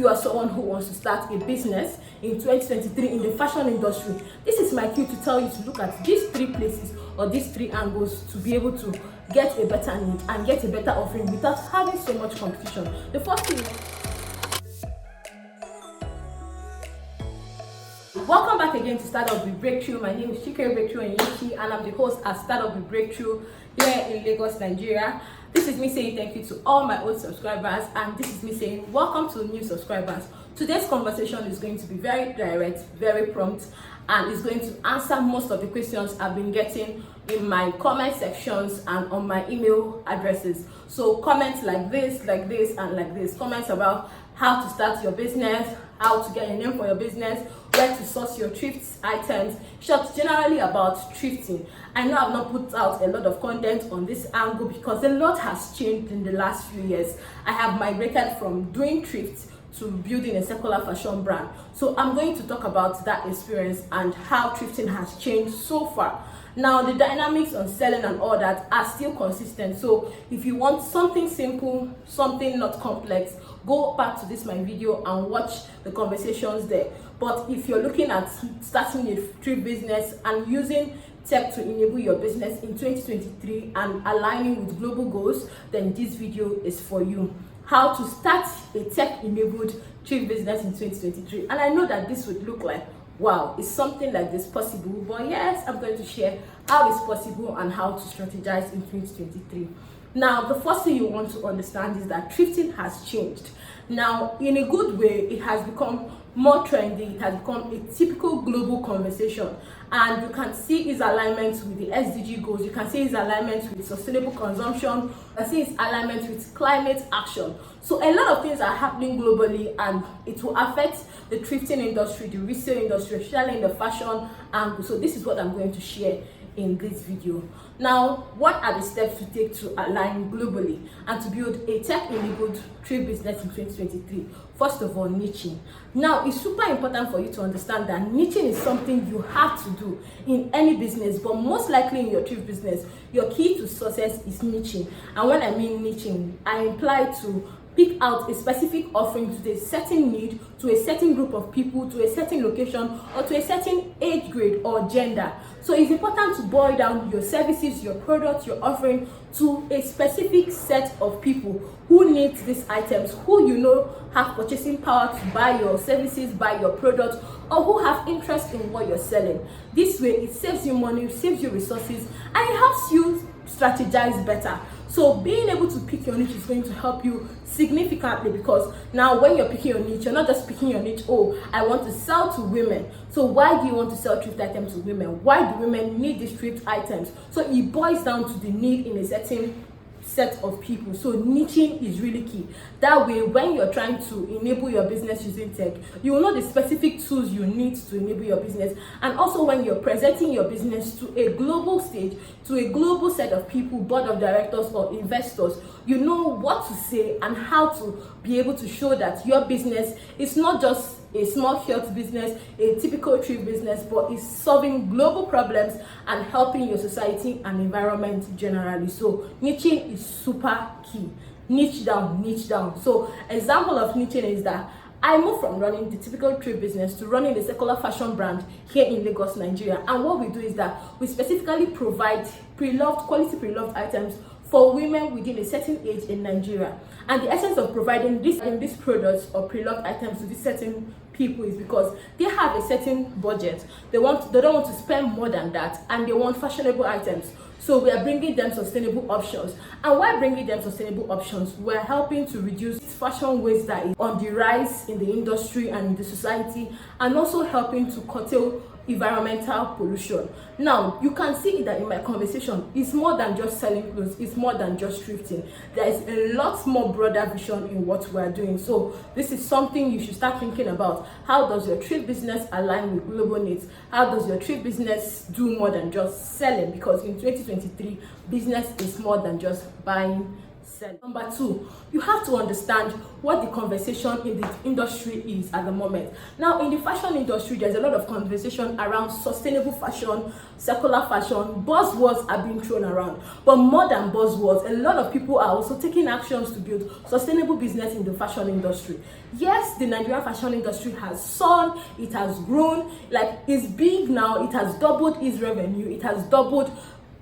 you are someone who wants to start a business in 2023 in the fashion industry, this is my cue to tell you to look at these 3 places or these 3 angles to be able to get a better need and get a better offering without having so much competition. The first thing, welcome back again to Startup with Breakthrough. My name is Chike Breakthrough and I'm the host at Startup with Breakthrough here in Lagos, Nigeria. This is me saying thank you to all my old subscribers, and this is me saying welcome to new subscribers. Today's conversation is going to be very direct, very prompt, and is going to answer most of the questions I've been getting in my comment sections and on my email addresses. So comments like this, and like this. Comments about how to start your business, how to get a name for your business, where to source your thrift items, short generally about thrifting. I know I've not put out a lot of content on this angle because a lot has changed in the last few years. I have migrated from doing thrift to building a secular fashion brand. So I'm going to talk about that experience and how thrifting has changed so far. Now, the dynamics on selling and all that are still consistent. So if you want something simple, something not complex, go back to my video and watch the conversations there. But if you're looking at starting a thrift business and using tech to enable your business in 2023 and aligning with global goals, then this video is for you. How to start a tech-enabled thrift business in 2023. And I know that this would look like, wow, is something like this possible? But yes, I'm going to share how it's possible and how to strategize in 2023. Now, the first thing you want to understand is that thrifting has changed. Now, in a good way, it has become more trendy. It has become a typical global conversation, and you can see its alignment with the SDG goals. You can see its alignment with sustainable consumption. You can see its alignment with climate action. So a lot of things are happening globally, and it will affect the thrifting industry, the resale industry, especially in the fashion angle. So this is what I'm going to share in this video. Now, what are the steps to take to align globally and to build a tech-enabled thrift business in 2023? First of all, niching. Now, it's super important for you to understand that niching is something you have to do in any business, but most likely in your thrift business, your key to success is niching. And when I mean niching, I imply to pick out a specific offering to a certain need, to a certain group of people, to a certain location, or to a certain age grade or gender. So it's important to boil down your services, your products, your offering to a specific set of people who need these items, who you know have purchasing power to buy your services, buy your products, or who have interest in what you're selling. This way, it saves you money, it saves you resources, and it helps you strategize better. So being able to pick your niche is going to help you significantly, because now when you're picking your niche, you're not just picking your niche, oh, I want to sell to women. So why do you want to sell thrift items to women? Why do women need these thrift items? So it boils down to the need in a certain set of people. So niching is really key. That way, when you're trying to enable your business using tech, you will know the specific tools you need to enable your business. And also when you're presenting your business to a global stage, to a global set of people, board of directors or investors, you know what to say and how to be able to show that your business is not just a small health business, a typical thrift business, but is solving global problems and helping your society and environment generally. So niching is super key. Niche down, niche down. So example of niching is that I moved from running the typical thrift business to running the secular fashion brand here in Lagos, Nigeria. And what we do is that we specifically provide quality pre-loved items for women within a certain age in Nigeria. And the essence of providing these products or pre-loved items to these certain people is because they have a certain budget. They don't want to spend more than that, and they want fashionable items. So we are bringing them sustainable options. And while bringing them sustainable options, we're helping to reduce fashion waste that is on the rise in the industry and in the society, and also helping to curtail environmental pollution. Now, you can see that in my conversation, it's more than just selling clothes, it's more than just thrifting. There is a lot more broader vision in what we're doing. So this is something you should start thinking about. How does your thrift business align with global needs? How does your thrift business do more than just selling? Because in 2023, business is more than just buying selling. Number two, you have to understand what the conversation in the industry is at the moment. Now, in the fashion industry, there's a lot of conversation around sustainable fashion, circular fashion. Buzzwords are being thrown around, but more than buzzwords, a lot of people are also taking actions to build sustainable business in the fashion industry. Yes, the Nigerian fashion industry has soared, it has grown, like it's big now, it has doubled its revenue, it has doubled.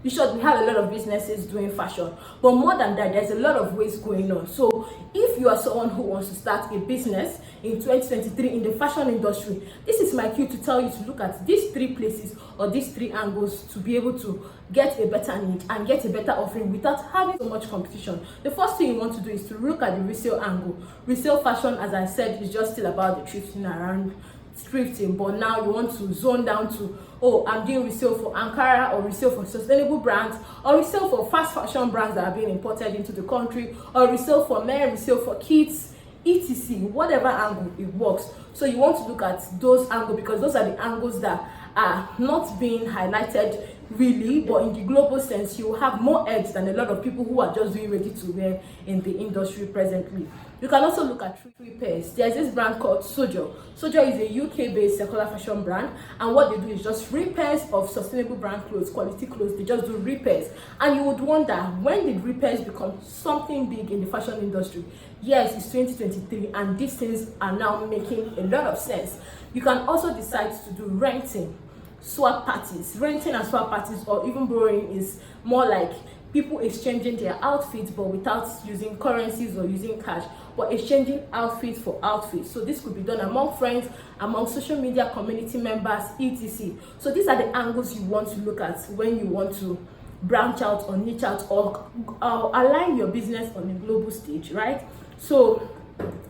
In short, we have a lot of businesses doing fashion, but more than that, there's a lot of ways going on. So if you are someone who wants to start a business in 2023 in the fashion industry, this is my cue to tell you to look at these three places or these three angles to be able to get a better niche and get a better offering without having so much competition. The first thing you want to do is to look at the resale angle. Resale fashion, as I said, is just still about the thrifting around thrifting, but now you want to zone down to, oh, I'm doing resale for Ankara, or resale for sustainable brands, or resale for fast fashion brands that are being imported into the country, or resale for men, resale for kids, etc. Whatever angle it works. So you want to look at those angles because those are the angles that are not being highlighted really, but in the global sense, you have more edge than a lot of people who are just doing ready to wear in the industry presently. You can also look at repairs. There's this brand called Sojo. Sojo is a UK-based circular fashion brand, and what they do is just repairs of sustainable brand clothes, quality clothes. They just do repairs, and you would wonder, when did repairs become something big in the fashion industry? Yes, it's 2023, and these things are now making a lot of sense. You can also decide to do renting, swap parties. Renting and swap parties, or even borrowing, is more like people exchanging their outfits but without using currencies or using cash, but exchanging outfit for outfit. So this could be done among friends, among social media community members, etc. So these are the angles you want to look at when you want to branch out or niche out or align your business on a global stage, right? So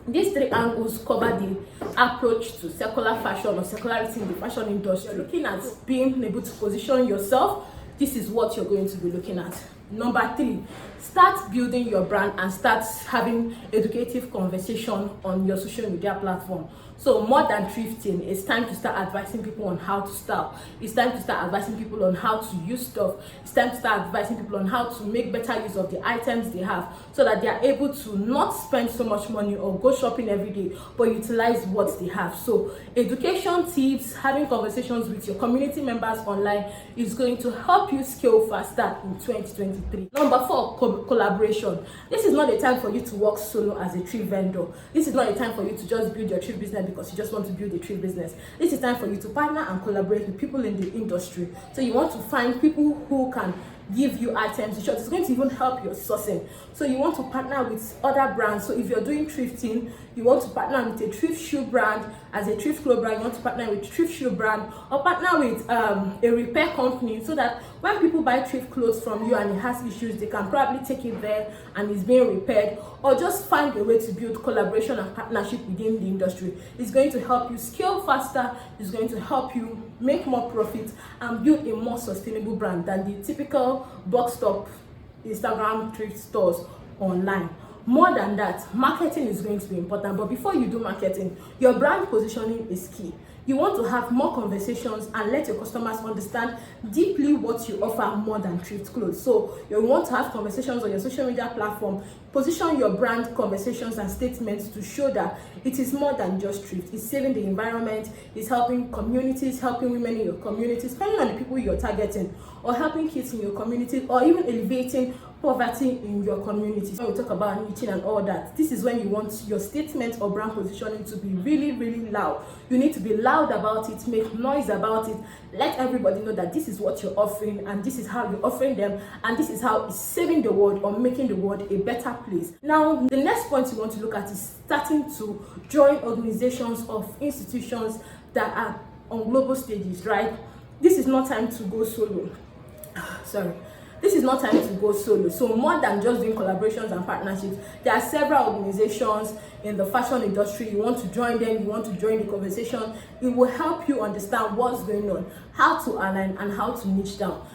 these three angles cover the approach to circular fashion or circularity in the fashion industry. You're looking at being able to position yourself. This is what you're going to be looking at. Number three, start building your brand and start having educative conversation on your social media platform. So more than thrifting, it's time to start advising people on how to style. It's time to start advising people on how to use stuff. It's time to start advising people on how to make better use of the items they have, so that they are able to not spend so much money or go shopping every day, but utilize what they have. So education tips, having conversations with your community members online is going to help you scale faster in 2023. Number four, collaboration. This is not a time for you to work solo as a thrift vendor. This is not a time for you to just build your thrift business because you just want to build a thrift business. This is time for you to partner and collaborate with people in the industry. So you want to find people who can give you items. It's going to even help your sourcing. So you want to partner with other brands. So if you're doing thrifting, you want to partner with a thrift shoe brand. As a thrift clothes brand, you want to partner with thrift shoe brand, or partner with a repair company, so that when people buy thrift clothes from you and it has issues, they can probably take it there and it's being repaired. Or just find a way to build collaboration and partnership within the industry. It's going to help you scale faster. It's going to help you make more profit and build a more sustainable brand than the typical box stop Instagram thrift stores online. More than that, marketing is going to be important. But before you do marketing, your brand positioning is key. You want to have more conversations and let your customers understand deeply what you offer more than thrift clothes. So you want to have conversations on your social media platform. Position your brand conversations and statements to show that it is more than just thrift. It's saving the environment, it's helping communities, helping women in your communities, depending on the people you're targeting, or helping kids in your community, or even elevating poverty in your community. When we talk about niching and all that, this is when you want your statement or brand positioning to be really, really loud. You need to be loud about it, make noise about it, let everybody know that this is what you're offering, and this is how you're offering them, and this is how it's saving the world or making the world a better place. Now, the next point you want to look at is starting to join organizations of institutions that are on global stages, right? This is not time to go solo. Sorry. This is not time to go solo. So more than just doing collaborations and partnerships, there are several organizations in the fashion industry. You want to join them, you want to join the conversation. It will help you understand what's going on, how to align, and how to niche down.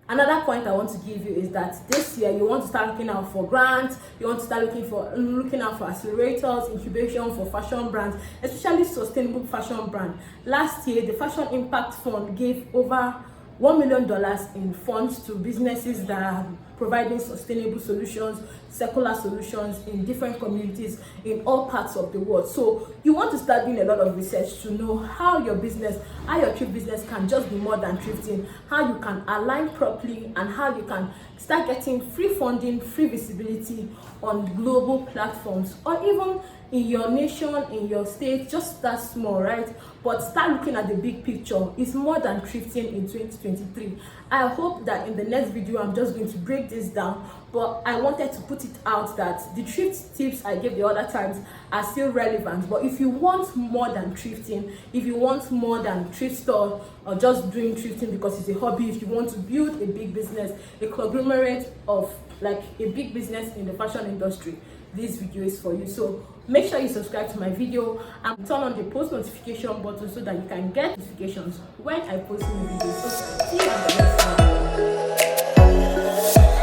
Another point I want to give you is that this year you want to start looking out for grants. You want to start looking out for accelerators, incubation for fashion brands, especially sustainable fashion brand. Last year, the Fashion Impact Fund gave over $1 million in funds to businesses that providing sustainable solutions, circular solutions in different communities in all parts of the world. So you want to start doing a lot of research to know how your thrift business can just be more than thrifting, how you can align properly, and how you can start getting free funding, free visibility on global platforms, or even in your nation, in your state. Just start small, right? But start looking at the big picture. It's more than thrifting in 2023. I hope that in the next video I'm just going to break this down, but I wanted to put it out that the thrift tips I gave the other times are still relevant. But if you want more than thrifting, if you want more than thrift store or just doing thrifting because it's a hobby, if you want to build a big business, a conglomerate of like a big business in the fashion industry, this video is for you. So make sure you subscribe to my video and turn on the post notification button so that you can get notifications when I post new videos. So see you on the next one.